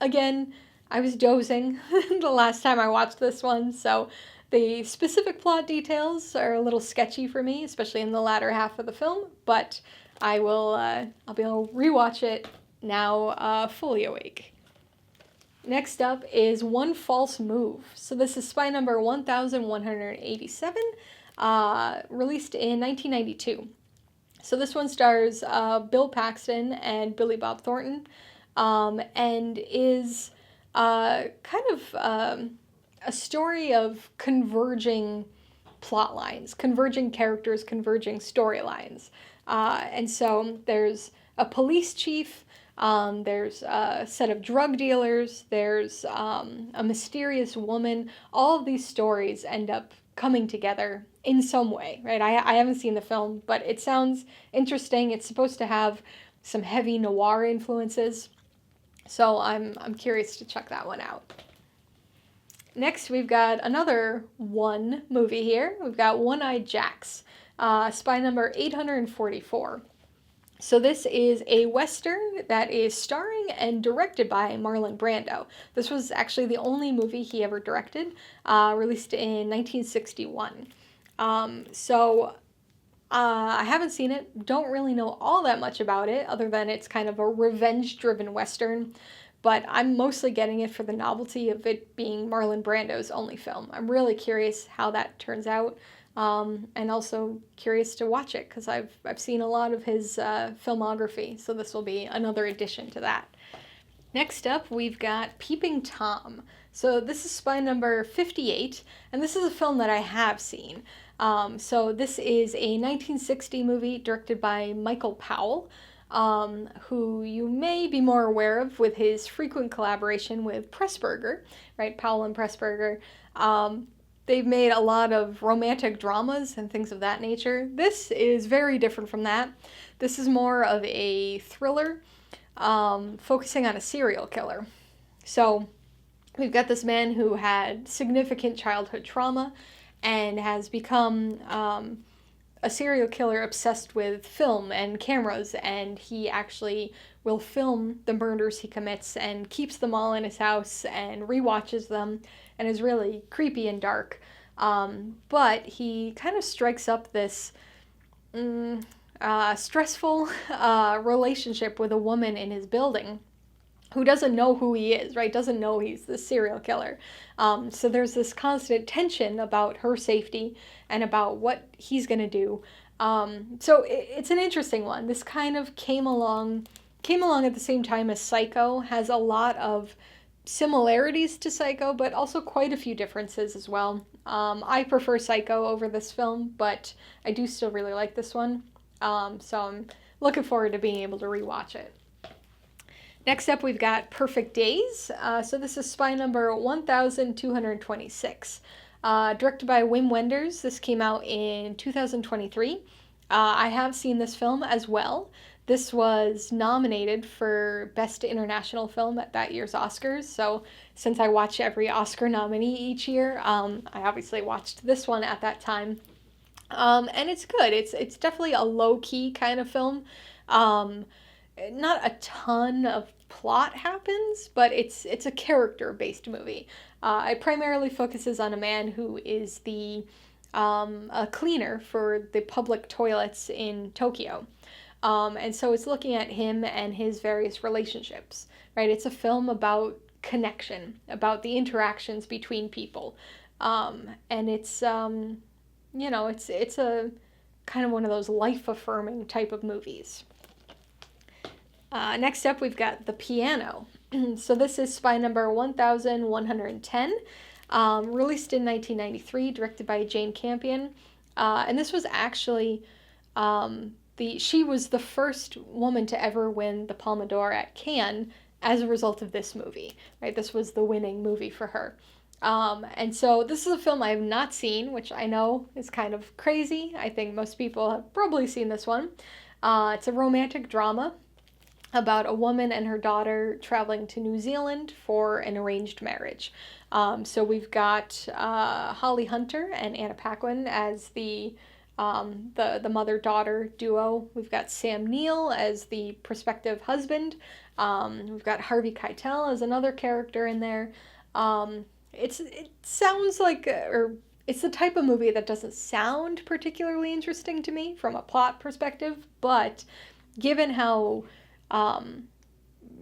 Again, I was dozing the last time I watched this one, so the specific plot details are a little sketchy for me, especially in the latter half of the film, but I'll be able to rewatch it now fully awake. Next up is One False Move. So this is spy number 1187, released in 1992. So this one stars Bill Paxton and Billy Bob Thornton, and is kind of a story of converging plot lines, converging characters, converging storylines. And so there's a police chief, there's a set of drug dealers, there's a mysterious woman. All of these stories end up coming together in some way, right? I haven't seen the film, but it sounds interesting. It's supposed to have some heavy noir influences, so I'm curious to check that one out. Next, we've got another one movie here. We've got One-Eyed Jacks, spy number 844. So this is a Western that is starring and directed by Marlon Brando. This was actually the only movie he ever directed, released in 1961. I haven't seen it, don't really know all that much about it, other than it's kind of a revenge-driven Western, but I'm mostly getting it for the novelty of it being Marlon Brando's only film. I'm really curious how that turns out, and also curious to watch it, because I've seen a lot of his filmography, so this will be another addition to that. Next up, we've got Peeping Tom. So this is spy number 58, and this is a film that I have seen. So this is a 1960 movie directed by Michael Powell, who you may be more aware of with his frequent collaboration with Pressburger, right? Powell and Pressburger. They've made a lot of romantic dramas and things of that nature. This is very different from that. This is more of a thriller, focusing on a serial killer. So we've got this man who had significant childhood trauma and has become a serial killer obsessed with film and cameras, and he actually will film the murders he commits and keeps them all in his house and rewatches them, and is really creepy and dark. But he kind of strikes up this stressful relationship with a woman in his building who doesn't know who he is, right? Doesn't know he's the serial killer. So there's this constant tension about her safety and about what he's going to do. So it's an interesting one. This kind of came along at the same time as Psycho, has a lot of similarities to Psycho, but also quite a few differences as well. I prefer Psycho over this film, but I do still really like this one. So I'm looking forward to being able to rewatch it. Next up, we've got Perfect Days. So this is spy number 1226. Directed by Wim Wenders. This came out in 2023. I have seen this film as well. This was nominated for Best International Film at that year's Oscars. So since I watch every Oscar nominee each year, I obviously watched this one at that time. And it's good. It's definitely a low-key kind of film. Not a ton of plot happens, but it's a character-based movie. It primarily focuses on a man who is a cleaner for the public toilets in Tokyo. And so it's looking at him and his various relationships, right? It's a film about connection, about the interactions between people. And it's a kind of one of those life-affirming type of movies. Next up, we've got The Piano. So this is spy number 1110, released in 1993, directed by Jane Campion. And this was actually she was the first woman to ever win the Palme d'Or at Cannes as a result of this movie, right? This was the winning movie for her. And so this is a film I have not seen, which I know is kind of crazy. I think most people have probably seen this one. It's a romantic drama about a woman and her daughter traveling to New Zealand for an arranged marriage. So we've got Holly Hunter and Anna Paquin as the mother-daughter duo. We've got Sam Neill as the prospective husband. We've got Harvey Keitel as another character in there. It sounds like, or it's the type of movie that doesn't sound particularly interesting to me from a plot perspective, but given how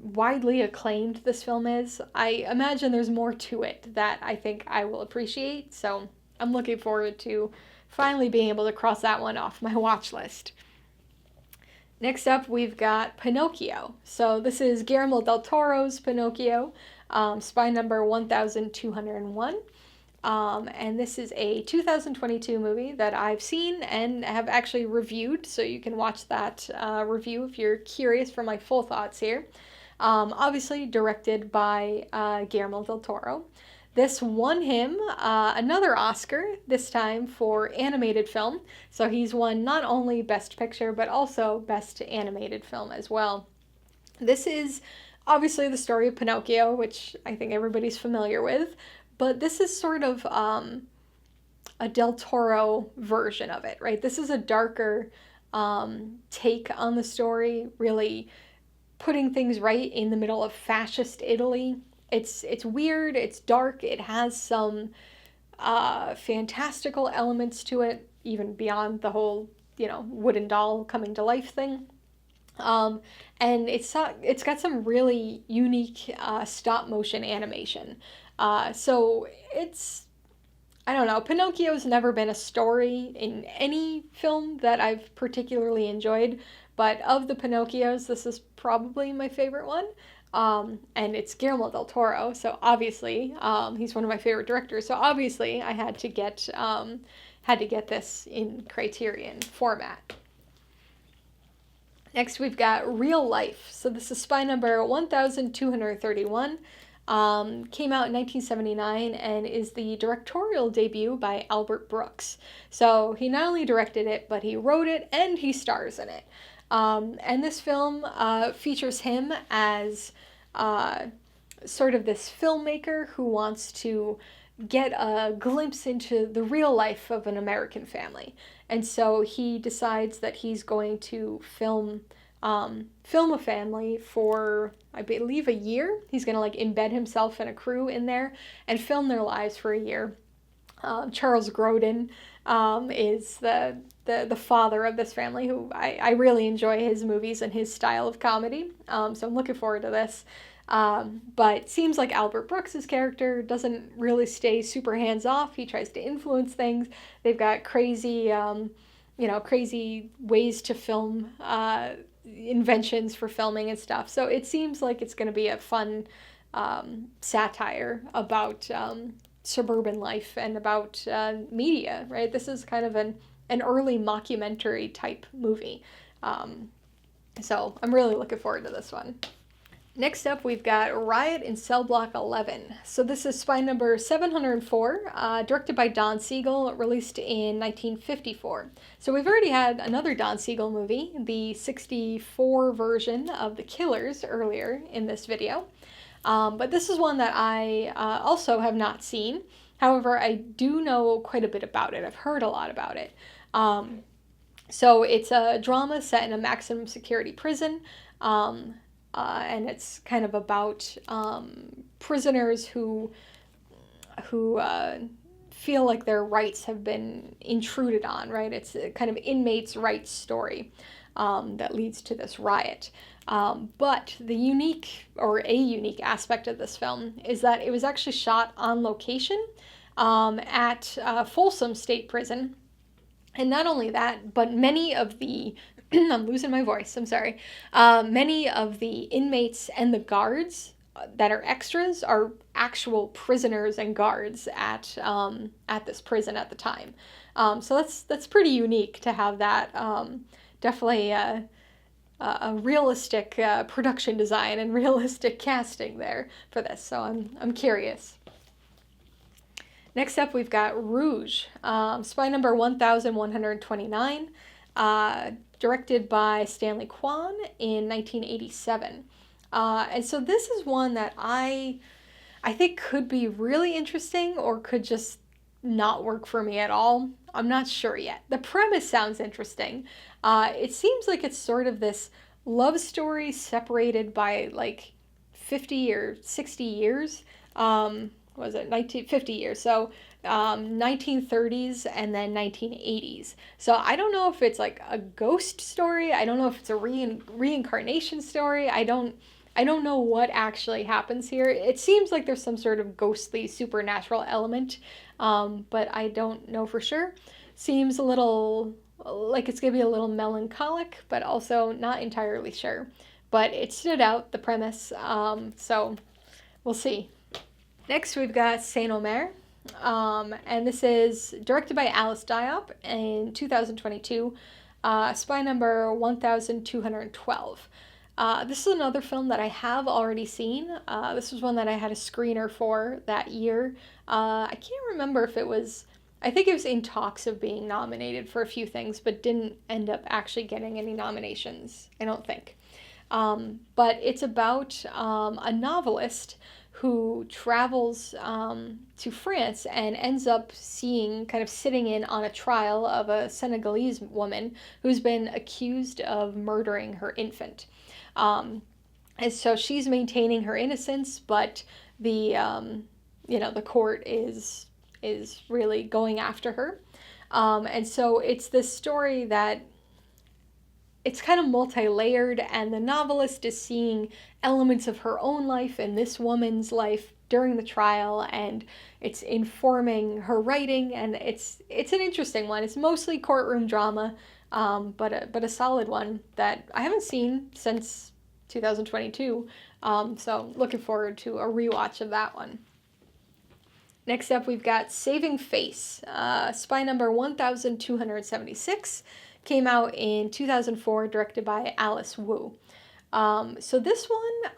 widely acclaimed this film is, I imagine there's more to it that I think I will appreciate, so I'm looking forward to finally being able to cross that one off my watch list. Next up, we've got Pinocchio. So this is Guillermo del Toro's Pinocchio, spy number 1201. And this is a 2022 movie that I've seen and have actually reviewed, so you can watch that review if you're curious for my full thoughts here. Obviously directed by Guillermo del Toro. This won him another Oscar, this time for animated film. So he's won not only Best Picture, but also Best Animated Film as well. This is obviously the story of Pinocchio, which I think everybody's familiar with, but this is sort of a Del Toro version of it, right? This is a darker take on the story, really putting things right in the middle of fascist Italy. It's weird, it's dark, it has some fantastical elements to it, even beyond the whole, wooden doll coming to life thing. And it's got some really unique stop motion animation. So I don't know, Pinocchio's never been a story in any film that I've particularly enjoyed, but of the Pinocchios, this is probably my favorite one. And it's Guillermo del Toro, so obviously, he's one of my favorite directors, so obviously I had to get this in Criterion format. Next, we've got Real Life. So this is spy number 1231. Came out in 1979 and is the directorial debut by Albert Brooks. So he not only directed it, but he wrote it and he stars in it. And this film features him as sort of this filmmaker who wants to get a glimpse into the real life of an American family. And so he decides that he's going to film a family for, I believe, a year. He's going to embed himself and a crew in there and film their lives for a year. Charles Grodin is the father of this family, who I really enjoy his movies and his style of comedy. So I'm looking forward to this. But seems like Albert Brooks' character doesn't really stay super hands-off. He tries to influence things. They've got crazy ways to film, inventions for filming and stuff. So it seems like it's going to be a fun satire about suburban life and about media, right? This is kind of an early mockumentary type movie. So I'm really looking forward to this one. Next up, we've got Riot in Cell Block 11. So this is spy number 704, directed by Don Siegel, released in 1954. So we've already had another Don Siegel movie, the 64 version of The Killers, earlier in this video. But this is one that I also have not seen. However, I do know quite a bit about it. I've heard a lot about it. So it's a drama set in a maximum security prison. And it's kind of about prisoners who who feel like their rights have been intruded on, right? It's a kind of inmates' rights story that leads to this riot. But the unique, or a unique aspect of this film is that it was actually shot on location at Folsom State Prison. And not only that, but many of the, I'm losing my voice, I'm sorry. Many of the inmates and the guards that are extras are actual prisoners and guards at this prison at the time. So that's pretty unique to have that. Definitely a realistic production design and realistic casting there for this. So I'm curious. Next up, we've got Rouge, spy number 1129, directed by Stanley Kwan in 1987. And so this is one that I think could be really interesting or could just not work for me at all. I'm not sure yet. The premise sounds interesting. It seems like it's sort of this love story separated by like 50 or 60 years. Was it 50 years? So 1930s and then 1980s. So I don't know if it's like a ghost story. I don't know if it's a reincarnation story. I don't know what actually happens here. It seems like there's some sort of ghostly supernatural element, but I don't know for sure. Seems a little like it's gonna be a little melancholic, but also not entirely sure. But it stood out, the premise, so we'll see. Next, we've got Saint Omer, and this is directed by Alice Diop in 2022, spy number 1212. This is another film that I have already seen. This was one that I had a screener for that year. I can't remember if it was, I think it was in talks of being nominated for a few things, but didn't end up actually getting any nominations, I don't think. But it's about a novelist who travels to France and ends up sitting in on a trial of a Senegalese woman who's been accused of murdering her infant. And so she's maintaining her innocence, but the court is really going after her. And so it's this story that it's kind of multi-layered, and the novelist is seeing elements of her own life and this woman's life during the trial, and it's informing her writing, and it's an interesting one. It's mostly courtroom drama, but a solid one that I haven't seen since 2022, so looking forward to a rewatch of that one. Next up, we've got Saving Face, spy number 1276, came out in 2004, directed by Alice Wu. So this one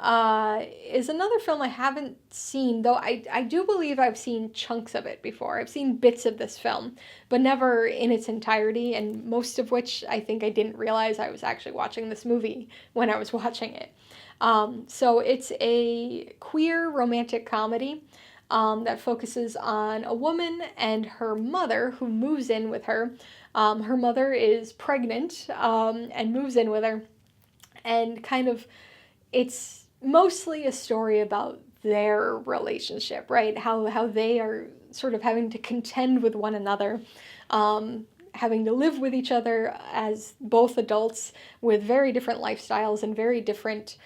is another film I haven't seen, though I do believe I've seen chunks of it before. I've seen bits of this film, but never in its entirety, and most of which I think I didn't realize I was actually watching this movie when I was watching it. So it's a queer romantic comedy that focuses on a woman and her mother who moves in with her. Her mother is pregnant and moves in with her. And kind of, it's mostly a story about their relationship, right? How they are sort of having to contend with one another, having to live with each other as both adults with very different lifestyles and very different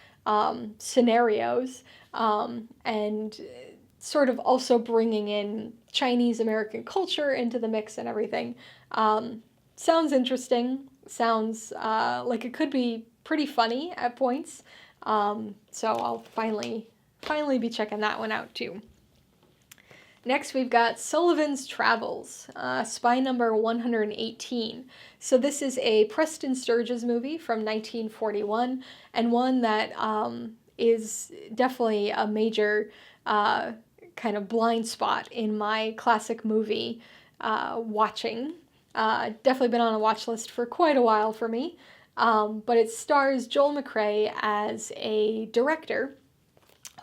scenarios, and sort of also bringing in Chinese American culture into the mix and everything. Sounds interesting. Sounds like it could be pretty funny at points. So I'll finally be checking that one out too. Next, we've got Sullivan's Travels, spy number 118. So this is a Preston Sturges movie from 1941, and one that is definitely a major kind of blind spot in my classic movie watching. Definitely been on a watch list for quite a while for me. But it stars Joel McCrea as a director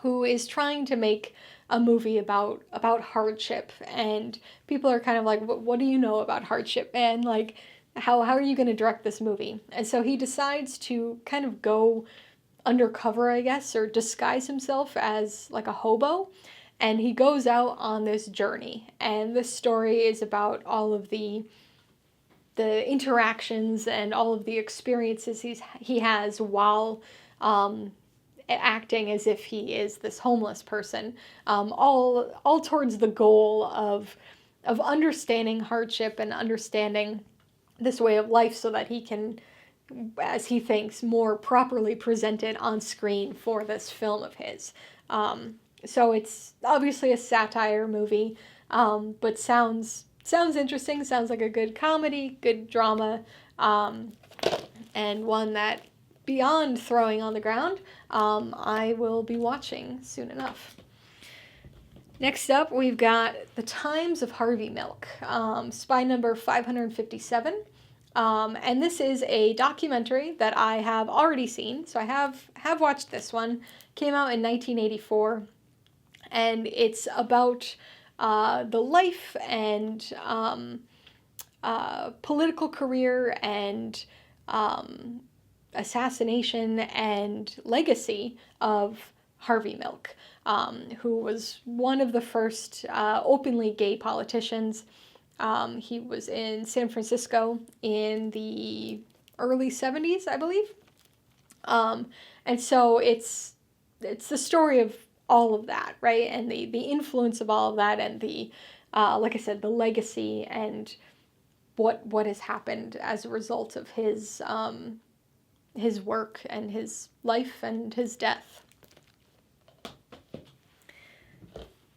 who is trying to make a movie about hardship, and people are kind of like, what do you know about hardship, man? Like, how are you going to direct this movie? And so he decides to kind of go undercover, I guess, or disguise himself as like a hobo, and he goes out on this journey. And this story is about all of the interactions and all of the experiences he has while acting as if he is this homeless person, all towards the goal of understanding hardship and understanding this way of life so that he can, as he thinks, more properly present it on screen for this film of his. So it's obviously a satire movie, but sounds interesting, sounds like a good comedy, good drama, and one that, beyond throwing on the ground, I will be watching soon enough. Next up, we've got The Times of Harvey Milk, spy number 557. And this is a documentary that I have already seen, so I have watched this one. Came out in 1984, and it's about the life and political career and assassination and legacy of Harvey Milk, who was one of the first openly gay politicians. He was in San Francisco in the early 70s, I believe. And so it's the story of all of that, right? And the influence of all of that, and the, like I said, the legacy and what has happened as a result of his work and his life and his death.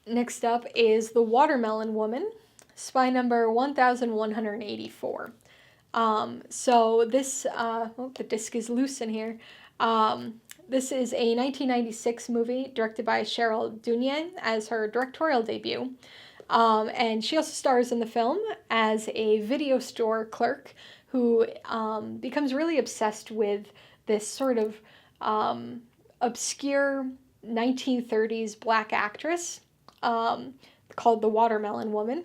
Next up is The Watermelon Woman, spy number 1184. So this, the disc is loose in here. This is a 1996 movie directed by Cheryl Dunye as her directorial debut. And she also stars in the film as a video store clerk who becomes really obsessed with this sort of obscure 1930s black actress called The Watermelon Woman.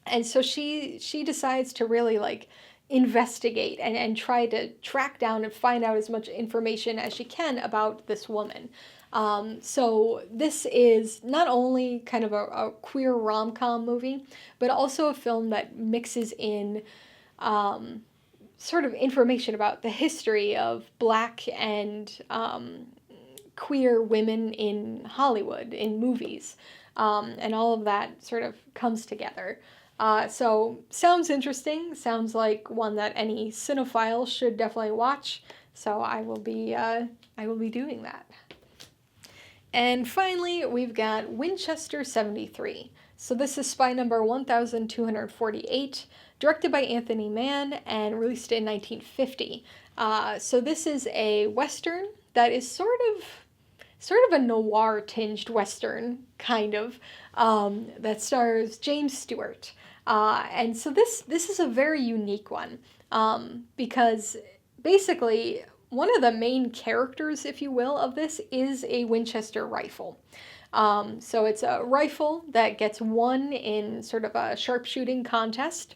And so she decides to really like investigate and try to track down and find out as much information as she can about this woman. So this is not only kind of a queer rom-com movie, but also a film that mixes in sort of information about the history of black and queer women in Hollywood, in movies. And all of that sort of comes together. So sounds interesting. Sounds like one that any cinephile should definitely watch. So I will be doing that. And finally, we've got Winchester 73. So this is spy number 1248, directed by Anthony Mann and released in 1950. So this is a Western that is sort of a noir-tinged Western, kind of, that stars James Stewart. And so this is a very unique one, because basically one of the main characters, if you will, of this is a Winchester rifle. So it's a rifle that gets won in sort of a sharpshooting contest,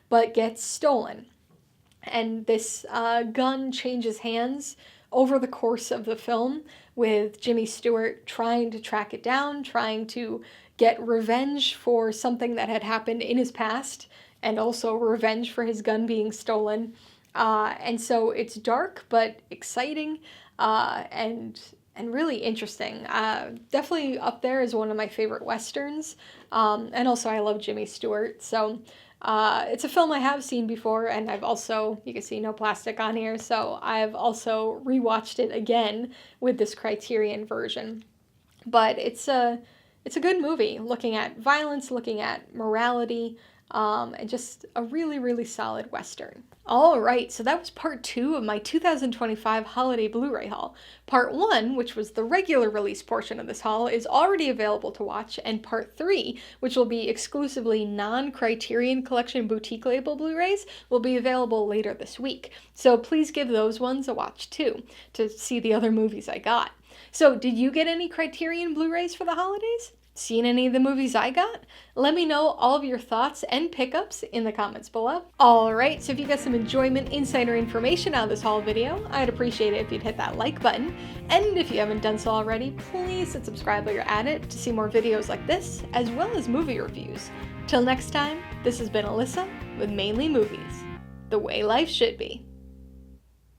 but gets stolen. And this gun changes hands over the course of the film, with Jimmy Stewart trying to track it down, trying to get revenge for something that had happened in his past, and also revenge for his gun being stolen. And so it's dark but exciting, and really interesting. Definitely up there as one of my favorite Westerns. And also I love Jimmy Stewart. So it's a film I have seen before, and I've also, you can see no plastic on here, so I've also rewatched it again with this Criterion version. But it's a good movie, looking at violence, looking at morality, and just a really, really solid Western. All right, so that was part 2 of my 2025 holiday Blu-ray haul. Part 1, which was the regular release portion of this haul, is already available to watch, and part 3, which will be exclusively non-Criterion Collection boutique label Blu-rays, will be available later this week. So please give those ones a watch too, to see the other movies I got. So did you get any Criterion Blu-rays for the holidays? Seen any of the movies I got? Let me know all of your thoughts and pickups in the comments below. Alright, so if you got some enjoyment, insight, or information out of this haul video, I'd appreciate it if you'd hit that like button. And if you haven't done so already, please hit subscribe while you're at it to see more videos like this, as well as movie reviews. Till next time, this has been Alyssa with Mainly Movies, the way life should be.